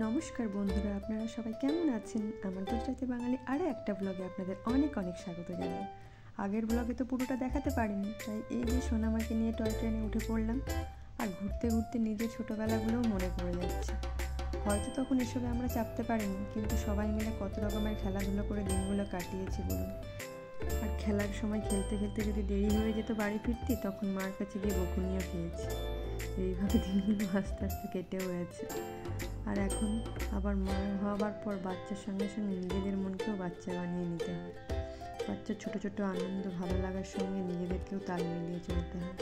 নমস্কার বন্ধুরা, আপনারা সবাই কেমন আছেন? আমার গুজরাটি বাঙালি আরও একটা ব্লগে আপনাদের অনেক অনেক স্বাগত জানাই। আগের ব্লগে তো পুরোটা দেখাতে পারিনি, তাই এই যে সোনামাকে নিয়ে টয় ট্রেনে উঠে পড়লাম। আর ঘুরতে ঘুরতে নিজের ছোটোবেলাগুলোও মনে পড়ে যাচ্ছে। হয়তো তখন এসবে আমরা চাপতে পারিনি, কিন্তু সবাই মিলে কত রকমের খেলাধুলো করে দিনগুলো কাটিয়েছি বলুন। আর খেলার সময় খেলতে খেলতে যদি দেরি হয়ে যেত বাড়ি ফিরতে, তখন মার কাছে গিয়ে বকুনিও খেয়েছি। এইভাবে দিনগুলো আস্তে আস্তে কেটেও গেছে। আর এখন আবার মা হওয়ার পর বাচ্চার সঙ্গে সঙ্গে নিজেদের মনকেও বাচ্চা বানিয়ে নিতে হয়। বাচ্চার ছোটো ছোটো আনন্দ ভালো লাগার সঙ্গে নিজেদেরকেও তাল মিলিয়ে চলতে হয়।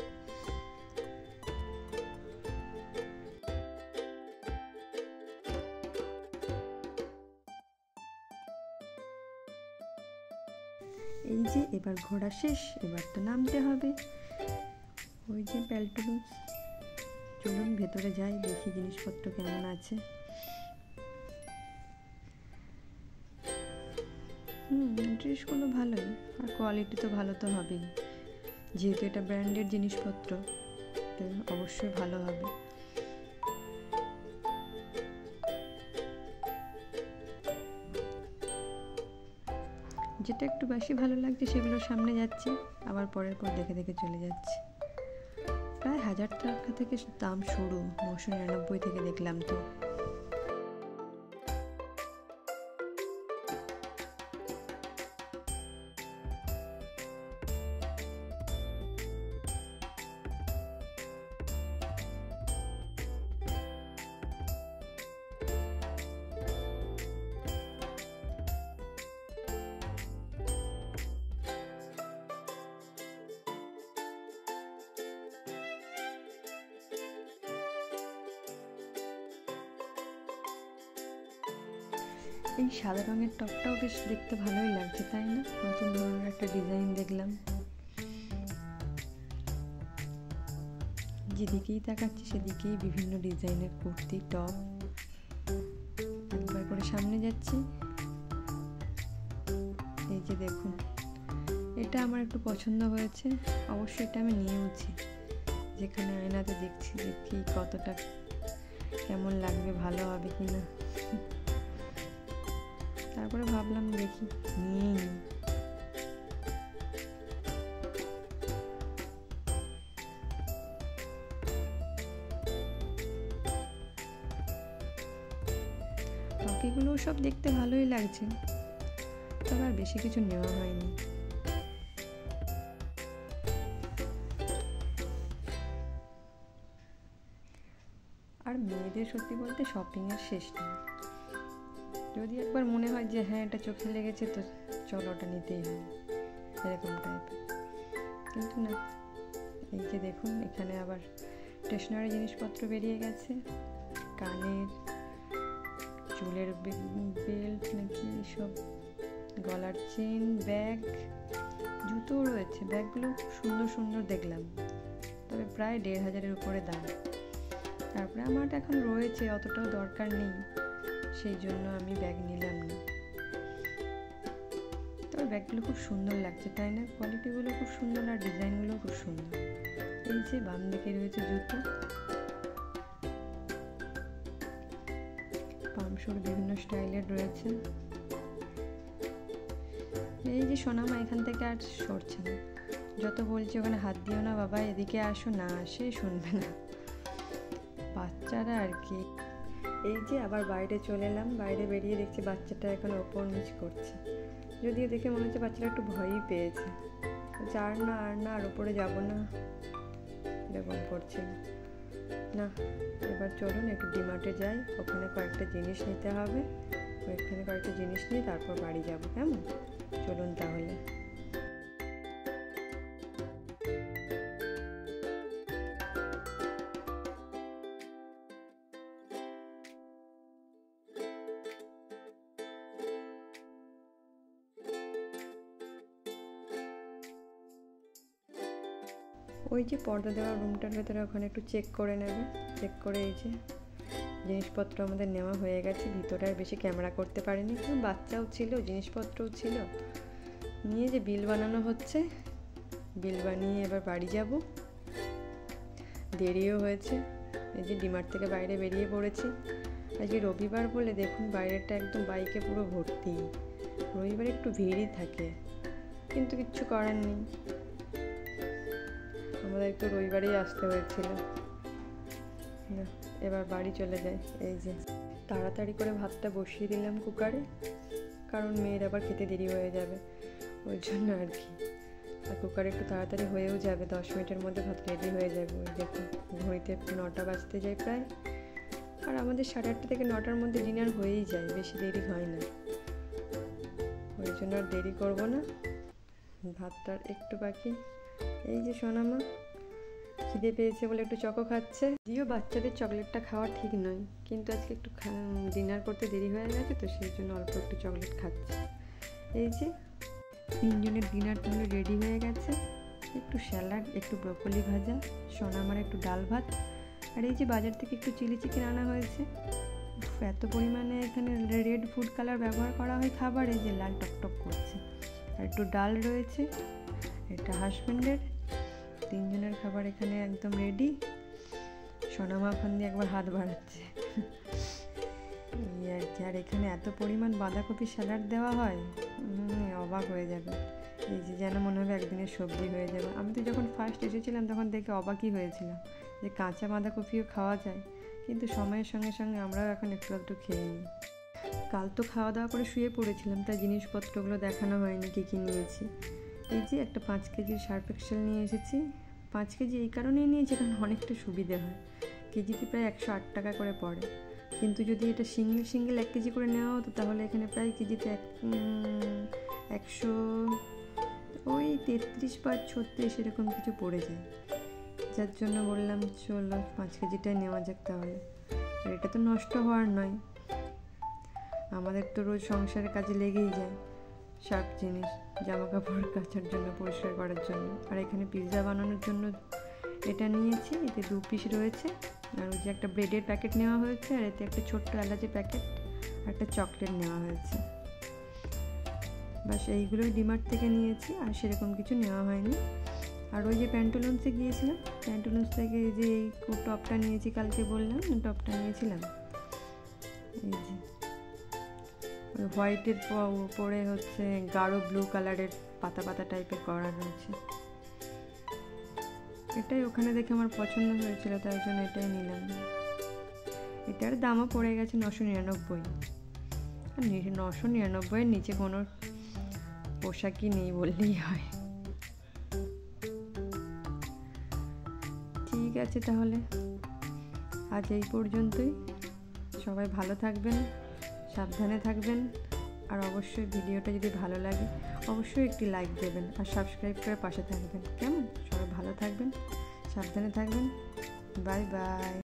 এই যে এবার ঘোরা শেষ, এবার তো নামতে হবে। ওই যে প্যালটুলু, চলুন ভেতরে যাই, দেখি জিনিসপত্র কেমন আছে। ড্রেসগুলো ভালোই, আর কোয়ালিটি তো ভালো তো হবেই, যেহেতু এটা ব্র্যান্ডেড জিনিসপত্র অবশ্যই ভালো হবে। যেটা একটু বেশি ভালো লাগছে সেগুলোর সামনে যাচ্ছে, আবার পরের পর দেখে দেখে চলে যাচ্ছে। প্রায় 1000 টাকা থেকে দাম শুরু, 999 থেকে দেখলাম তো। এই সাদা রঙের টপটাও বেশ দেখতে ভালোই লাগছে, তাই না? নতুন ধরনের একটা ডিজাইন দেখলাম। যেদিকেই তাকাচ্ছি সেদিকেই বিভিন্ন ডিজাইনের কুর্তি, টপ। একবার করে সামনে যাচ্ছি, এই যে দেখুন, এটা আমার একটু পছন্দ হয়েছে। অবশ্যই এটা আমি নিয়েওছি। যেখানে আয়নাতে দেখছি যে কি কতটা কেমন লাগবে, ভালো হবে কি না। তারপরে ভাবলাম দেখি নিয়েই নিই। বাকিগুলো সব দেখতে ভালোই লাগছে, তবে আর বেশি কিছু নেওয়া হয়নি। আর মেয়েদের সত্যি বলতে শপিংয়ের শেষ নেই। যদি একবার মনে হয় যে হ্যাঁ এটা চোখে লেগেছে, তো চলো ওটা নিতেই হবে, এরকম টাইপের। কিন্তু না, এই যে দেখুন, এখানে আবার স্টেশনারি জিনিসপত্র বেরিয়ে গেছে। কানের, চুলের বেল্ট নাকি সব, গলার চেন, ব্যাগ, জুতোও রয়েছে। ব্যাগগুলো সুন্দর সুন্দর দেখলাম, তবে প্রায় 1500-এর উপরে দাম। তারপরে আমার এখন রয়েছে, অতটাও দরকার নেই, সেই জন্য আমি ব্যাগ নিলাম না। তবে ব্যাগগুলো খুব সুন্দর লাগছে, তাই না? কোয়ালিটিগুলো খুব সুন্দর, আর ডিজাইনগুলো খুব সুন্দর। এই যে বাম দিকে রয়েছে জুতো, পামশুর বিভিন্ন স্টাইলের রয়েছে। এই যে সোনামা এখান থেকে আর সরছে না, যত বলছে ওখানে হাত দিও না বাবা, এদিকে আসো, না আসে শুনবে না বাচ্চারা আর কি। এই যে আবার বাইরে চলে এলাম, বাইরে বেরিয়ে দেখছি বাচ্চাটা এখন ওপর নিচ করছে। যদিও দেখে মনে হচ্ছে বাচ্চাটা একটু ভয়ই পেয়েছে, আর না আর ওপরে যাব না এরকম করছিল। না, এবার চলুন একটু ডিমার্টে যাই, ওখানে কয়েকটা জিনিস নিতে হবে। ওইখানে কয়েকটা জিনিস নিয়ে তারপর বাড়ি যাব, কেমন? চলুন তাহলে। ওই যে পর্দা দেওয়া রুমটার ভেতরে, ওখানে একটু চেক করে নেবে। চেক করে এই যে জিনিসপত্র আমাদের নেওয়া হয়ে গেছে। ভিতরে আর বেশি ক্যামেরা করতে পারিনি, কারণ বাচ্চাও ছিল, জিনিসপত্রও ছিল। নিয়ে যে বিল বানানো হচ্ছে, বিল বানিয়ে এবার বাড়ি যাব। দেরিও হয়েছে, এই যে ডিমার্ট থেকে বাইরে বেরিয়ে পড়েছি। আজকে রবিবার বলে দেখুন বাইরেটা একদম বাইকে পুরো ভর্তি। রবিবার একটু ভিড়ই থাকে, কিন্তু কিচ্ছু করার নেই, আমাদের একটু রবিবারেই আসতে হয়েছিল। এবার বাড়ি চলে যাই। এই যে তাড়াতাড়ি করে ভাতটা বসিয়ে দিলাম কুকারে, কারণ মেয়ের আবার খেতে দেরি হয়ে যাবে, ওই জন্য আর কি। আর কুকারে একটু তাড়াতাড়ি হয়েও যাবে, 10 মিনিটের মধ্যে ভাত রেডি হয়ে যাবে। ওই দেখুন ঘড়িতে 9টা বাজতে যায় প্রায়। আর আমাদের 8:30 থেকে 9টার মধ্যে ডিনার হয়েই যায়, বেশি দেরি হয় না, ওই জন্য আর দেরি করবো না। ভাতটার একটু বাকি। এই যে সোনামা খিদে পেয়েছে বলে একটু চকো খাচ্ছে। যদিও বাচ্চাদের চকলেটটা খাওয়া ঠিক নয়, কিন্তু আজকে একটু ডিনার করতে দেরি হয়ে গেছে তো সেই জন্য অল্প একটু চকলেট খাচ্ছে। এই যে 3 জনের ডিনার তাহলে রেডি হয়ে গেছে। একটু স্যালাড, একটু ব্রকলি ভাজা, সোনামার একটু ডাল ভাত, আর এই যে বাজার থেকে একটু চিলি চিকেন আনা হয়েছে। এত পরিমাণে এখানে রেড ফুড কালার ব্যবহার করা হয় খাবারে যে লাল টকটক করছে। আর একটু ডাল রয়েছে, এটা হাজব্যান্ডের। 3 জনের খাবার এখানে একদম রেডি। সোনামা ওখান দিয়ে একবার হাত বাড়াচ্ছে এই আর কি। আর এখানে এত পরিমাণ বাঁধাকপি স্যালাড দেওয়া হয়, অবাক হয়ে যাবে। এই যে যেন মনে হবে একদিনের সবজি হয়ে যাবে। আমি তো যখন ফার্স্ট এসেছিলাম তখন দেখে অবাকই হয়েছিলাম যে কাঁচা বাঁধাকপিও খাওয়া যায়, কিন্তু সময়ের সঙ্গে সঙ্গে আমরাও এখন একটু একটু খেয়ে নিই। কাল তো খাওয়া দাওয়া করে শুয়ে পড়েছিলাম, তাই জিনিসপত্রগুলো দেখানো হয়নি কী কী নিয়েছি। এই যে একটা 5 কেজির সার্ফ এক্সেল নিয়ে এসেছি। 5 কেজি এই কারণেই নিয়েছি কারণ অনেকটা সুবিধে হয়, কেজিতে প্রায় 108 টাকা করে পড়ে। কিন্তু যদি এটা সিঙ্গেল 1 কেজি করে নেওয়া হতো তাহলে এখানে প্রায় কেজিতে 133 বা 36 এরকম কিছু পড়ে যায়। যার জন্য বললাম চলো 5 কেজিটাই নেওয়া যাক তাহলে। আর এটা তো নষ্ট হওয়ার নয়, আমাদের তো রোজ সংসারের কাজে লেগেই যায় সব জিনিস, জামা কাপড় কাচার জন্য, পরিষ্কার করার জন্য। আর এখানে পিৎজা বানানোর জন্য এটা নিয়েছি, এতে 2 পিস রয়েছে। আর ওই যে একটা ব্রেডের প্যাকেট নেওয়া হয়েছে, আর এতে একটা ছোট্ট এলাচের প্যাকেট আর একটা চকলেট নেওয়া হয়েছে। বাস এইগুলোই ডিমার্ট থেকে নিয়েছি, আর সেরকম কিছু নেওয়া হয়নি। আর ওই যে প্যান্টালুন্সে গিয়েছিলাম, প্যান্টালুন্স থেকে যে এই টপটা নিয়েছি, কালকে বললাম টপটা নিয়েছিলাম। এই যে ওই হোয়াইটের উপরে হচ্ছে গাঢ় ব্লু কালারের পাতা পাতা টাইপের করা রয়েছে। এটাই ওখানে দেখে আমার পছন্দ হয়েছিল, তাই জন্য এটাই নিলাম। এটার দামও পড়ে গেছে 999। আর 999-এর নিচে কোনো পোশাকই নেই বললেই হয়। ঠিক আছে তাহলে আজ এই পর্যন্তই। সবাই ভালো থাকবেন, সাবধানে থাকবেন, আর অবশ্যই ভিডিওটা যদি ভালো লাগে অবশ্যই একটি লাইক দেবেন আর সাবস্ক্রাইব করে পাশে থাকবেন। কেমন? সবাই ভালো থাকবেন, সাবধানে থাকবেন। Bye bye.